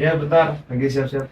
Ya bentar, lagi siap-siap.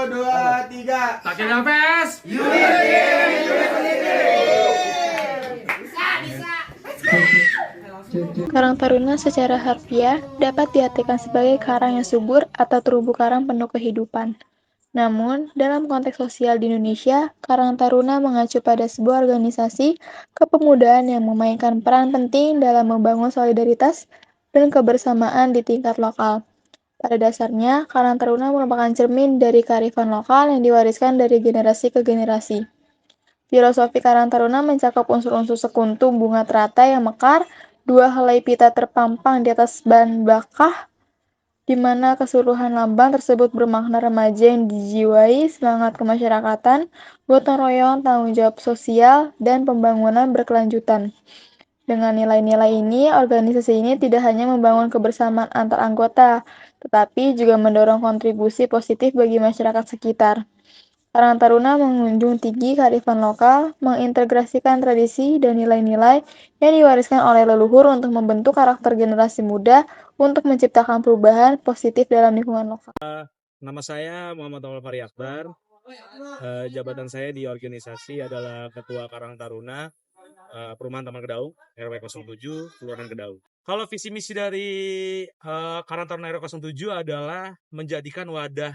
Dua, tiga. Pakai nafas. Karang Taruna secara harfiah dapat diartikan sebagai karang yang subur atau terumbu karang penuh kehidupan. Namun, dalam konteks sosial di Indonesia, Karang Taruna mengacu pada sebuah organisasi kepemudaan yang memainkan peran penting dalam membangun solidaritas dan kebersamaan di tingkat lokal. Pada dasarnya, Karang Taruna merupakan cermin dari kearifan lokal yang diwariskan dari generasi ke generasi. Filosofi Karang Taruna mencakup unsur-unsur sekuntum bunga teratai yang mekar, dua helai pita terpampang di atas ban bakah, di mana keseluruhan lambang tersebut bermakna remaja yang dijiwai semangat kemasyarakatan, gotong royong, tanggung jawab sosial, dan pembangunan berkelanjutan. Dengan nilai-nilai ini, organisasi ini tidak hanya membangun kebersamaan antar anggota, tetapi juga mendorong kontribusi positif bagi masyarakat sekitar. Karang Taruna menjunjung tinggi kearifan lokal, mengintegrasikan tradisi dan nilai-nilai yang diwariskan oleh leluhur untuk membentuk karakter generasi muda untuk menciptakan perubahan positif dalam lingkungan lokal. Nama saya Muhammad Awal Fahri Akbar. Jabatan saya di organisasi adalah Ketua Karang Taruna Perumahan Taman Kedaung RW 07 Kelurahan Kedaung. Kalau visi misi dari Karang Taruna RW 07 adalah menjadikan wadah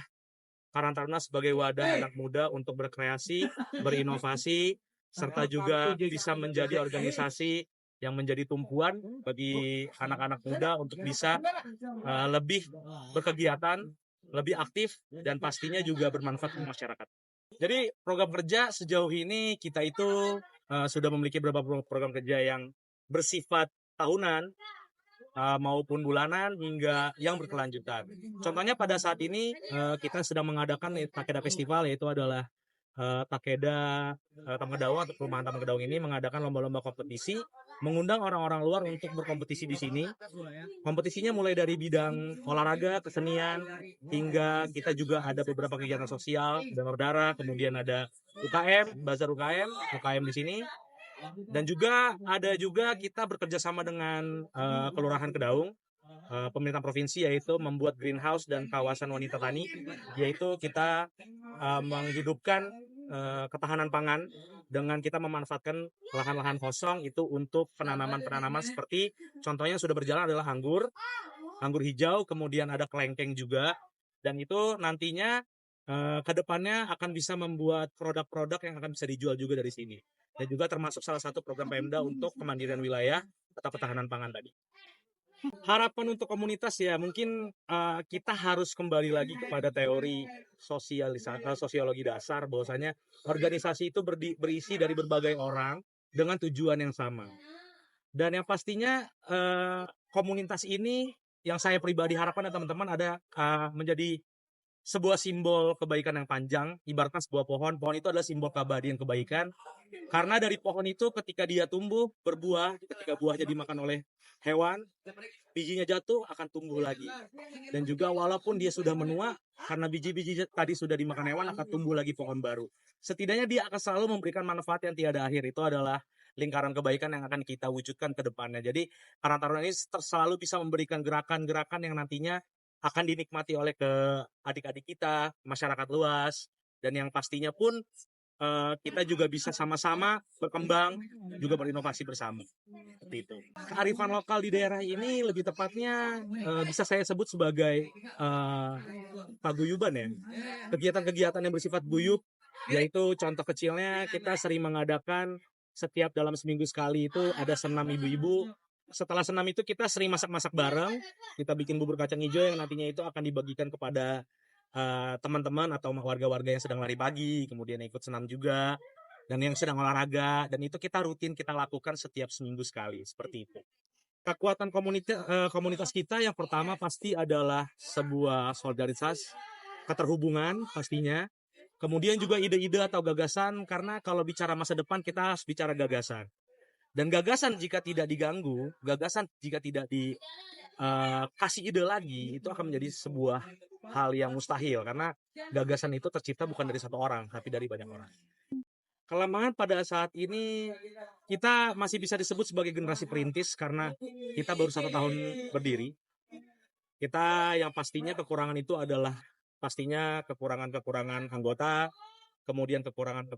Karang Taruna sebagai wadah anak muda untuk berkreasi, berinovasi, serta juga bisa menjadi organisasi yang menjadi tumpuan bagi anak-anak muda untuk bisa lebih berkegiatan, lebih aktif, dan pastinya juga bermanfaat untuk masyarakat. Jadi program kerja sejauh ini kita itu sudah memiliki beberapa program kerja yang bersifat tahunan maupun bulanan hingga yang berkelanjutan. Contohnya pada saat ini kita sedang mengadakan Takeda Festival, yaitu adalah Takeda Taman Kedaung atau Perumahan Taman Kedaung ini mengadakan lomba-lomba kompetisi, mengundang orang-orang luar untuk berkompetisi di sini. Kompetisinya mulai dari bidang olahraga, kesenian, hingga kita juga ada beberapa kegiatan sosial, donor darah, kemudian ada UKM, bazar UKM di sini. Dan juga ada juga kita bekerja sama dengan Kelurahan Kedaung, pemerintah provinsi, yaitu membuat greenhouse dan kawasan wanita tani, yaitu kita menghidupkan ketahanan pangan dengan kita memanfaatkan lahan-lahan kosong itu untuk penanaman-penanaman seperti contohnya yang sudah berjalan adalah anggur hijau, kemudian ada kelengkeng juga, dan itu nantinya ke depannya akan bisa membuat produk-produk yang akan bisa dijual juga dari sini. Dan juga termasuk salah satu program Pemda untuk kemandirian wilayah atau ketahanan pangan tadi. Harapan untuk komunitas ya mungkin kita harus kembali lagi kepada teori sosiologi dasar, bahwasanya organisasi itu berisi dari berbagai orang dengan tujuan yang sama. Dan yang pastinya komunitas ini yang saya pribadi harapkan teman-teman ada menjadi sebuah simbol kebaikan yang panjang. Ibaratkan sebuah pohon itu adalah simbol keabadian kebaikan. Karena dari pohon itu ketika dia tumbuh, berbuah, ketika buahnya dimakan oleh hewan, bijinya jatuh akan tumbuh lagi. Dan juga walaupun dia sudah menua, karena biji-biji tadi sudah dimakan hewan, akan tumbuh lagi pohon baru. Setidaknya dia akan selalu memberikan manfaat yang tiada akhir. Itu adalah lingkaran kebaikan yang akan kita wujudkan ke depannya. Jadi Karang Taruna ini selalu bisa memberikan gerakan-gerakan yang nantinya akan dinikmati oleh adik-adik kita, masyarakat luas, dan yang pastinya pun kita juga bisa sama-sama berkembang, juga berinovasi bersama. seperti itu. Kearifan lokal di daerah ini lebih tepatnya bisa saya sebut sebagai paguyuban ya. Kegiatan-kegiatan yang bersifat guyub, yaitu contoh kecilnya kita sering mengadakan setiap dalam seminggu sekali itu ada senam ibu-ibu. Setelah senam itu kita sering masak-masak bareng, kita bikin bubur kacang hijau yang nantinya itu akan dibagikan kepada teman-teman atau warga-warga yang sedang lari pagi, kemudian ikut senam juga, dan yang sedang olahraga, dan itu kita rutin kita lakukan setiap seminggu sekali, seperti itu. Kekuatan komunitas kita yang pertama pasti adalah sebuah solidaritas, keterhubungan pastinya, kemudian juga ide-ide atau gagasan, karena kalau bicara masa depan kita harus bicara gagasan. Dan gagasan jika tidak diganggu, gagasan jika tidak dikasih ide lagi, itu akan menjadi sebuah hal yang mustahil, karena gagasan itu tercipta bukan dari satu orang, tapi dari banyak orang. Kelemahan pada saat ini kita masih bisa disebut sebagai generasi perintis karena kita baru 1 tahun berdiri. Kita yang pastinya kekurangan itu adalah pastinya kekurangan anggota, kemudian kekurangan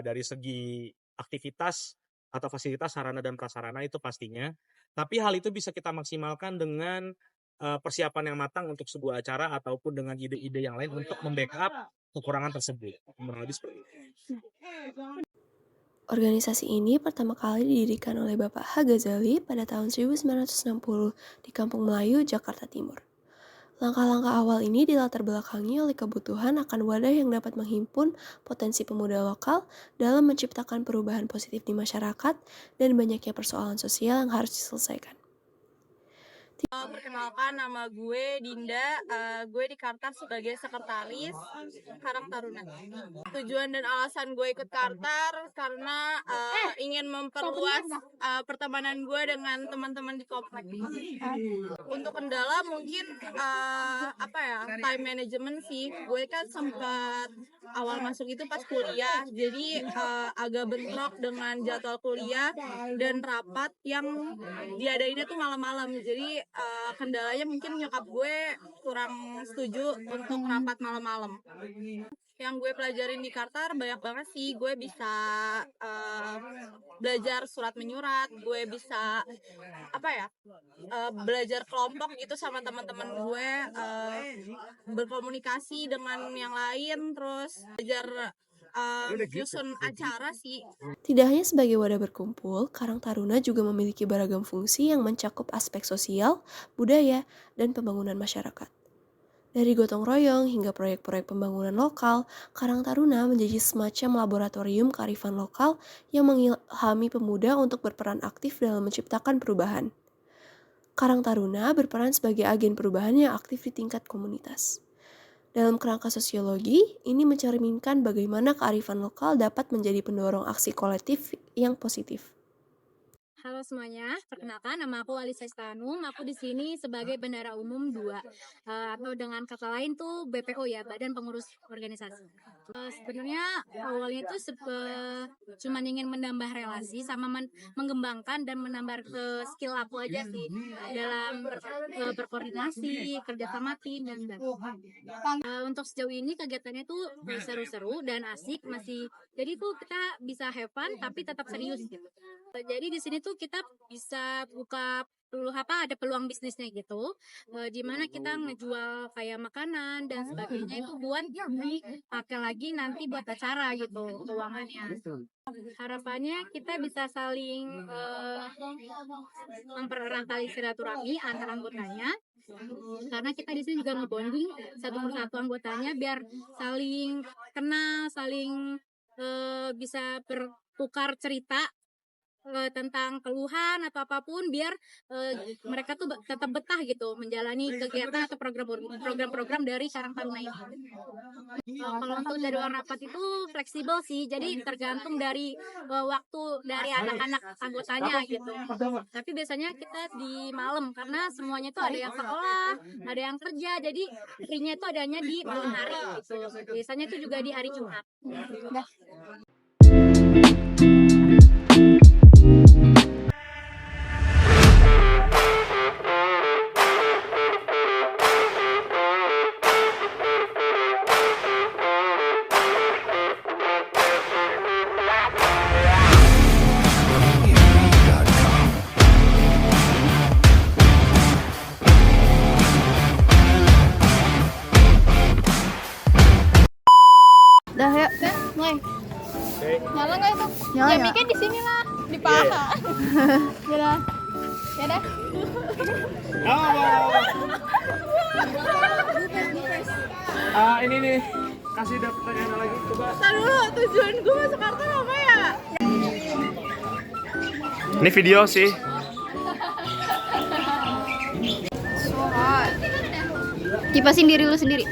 dari segi aktivitas atau fasilitas sarana dan prasarana itu pastinya. Tapi hal itu bisa kita maksimalkan dengan persiapan yang matang untuk sebuah acara ataupun dengan ide-ide yang lain untuk membackup kekurangan tersebut. Kurang lebih seperti itu. Organisasi ini pertama kali didirikan oleh Bapak H. Ghazali pada tahun 1960 di Kampung Melayu, Jakarta Timur. Langkah-langkah awal ini dilatar belakangi oleh kebutuhan akan wadah yang dapat menghimpun potensi pemuda lokal dalam menciptakan perubahan positif di masyarakat dan banyaknya persoalan sosial yang harus diselesaikan. Perkenalkan, nama gue Dinda, gue di Kartar sebagai sekretaris Karang Taruna. Tujuan dan alasan gue ikut Kartar karena ingin memperluas pertemanan gue dengan teman-teman di komplek. Untuk kendala mungkin time management sih. Gue kan sempat awal masuk itu pas kuliah, jadi agak bentrok dengan jadwal kuliah dan rapat yang diadainnya tuh malam-malam. Jadi kendalanya mungkin nyokap gue kurang setuju untuk rapat malam-malam. Yang gue pelajarin di Kartar banyak banget sih. Gue bisa belajar surat menyurat, gue bisa belajar kelompok gitu sama teman-teman gue, berkomunikasi dengan yang lain, terus belajar nyusun acara sih. Tidak hanya sebagai wadah berkumpul, Karang Taruna juga memiliki beragam fungsi yang mencakup aspek sosial, budaya, dan pembangunan masyarakat. Dari gotong royong hingga proyek-proyek pembangunan lokal, Karang Taruna menjadi semacam laboratorium kearifan lokal yang mengilhami pemuda untuk berperan aktif dalam menciptakan perubahan. Karang Taruna berperan sebagai agen perubahan yang aktif di tingkat komunitas. Dalam kerangka sosiologi, ini mencerminkan bagaimana kearifan lokal dapat menjadi pendorong aksi kolektif yang positif. Halo semuanya, perkenalkan nama aku Alisa Istanum. Aku di sini sebagai Bendahara Umum 2 atau dengan kata lain tuh BPO ya, Badan Pengurus Organisasi. Sebenarnya awalnya itu cuma ingin menambah relasi sama mengembangkan dan menambah skill aku aja sih dalam berkoordinasi, kerjasama tim dan untuk sejauh ini kegiatannya tuh seru-seru dan asik masih. Jadi tuh kita bisa have fun tapi tetap serius gitu. Jadi di sini tuh kita bisa buka ada peluang bisnisnya gitu, di mana kita ngejual kayak makanan dan sebagainya itu buat dipakai lagi nanti buat acara gitu keuangannya. Harapannya kita bisa saling mempererat tali silaturahmi antar anggotanya, karena kita di sini juga ngebonding satu persatu anggotanya biar saling kenal, saling bisa bertukar cerita tentang keluhan atau apapun biar mereka tuh tetap betah gitu menjalani kegiatan atau program-program dari Karang Taruna ini. Kalau untuk dari rapat itu fleksibel sih, jadi tergantung dari waktu dari anak-anak anggotanya gitu. Tapi biasanya kita di malam karena semuanya tuh ada yang sekolah, ada yang kerja, jadi free-nya itu adanya di malam hari gitu. Biasanya itu juga di hari Jumat. Nyala ya? Miknya di sini lah, di paha. Yaudah. Yaudah. Ini nih, kasih pertanyaan lagi coba. Ntar dulu, tujuan gue masuk kartar apa ya? Ini video sih. Kipasin diri lu sendiri.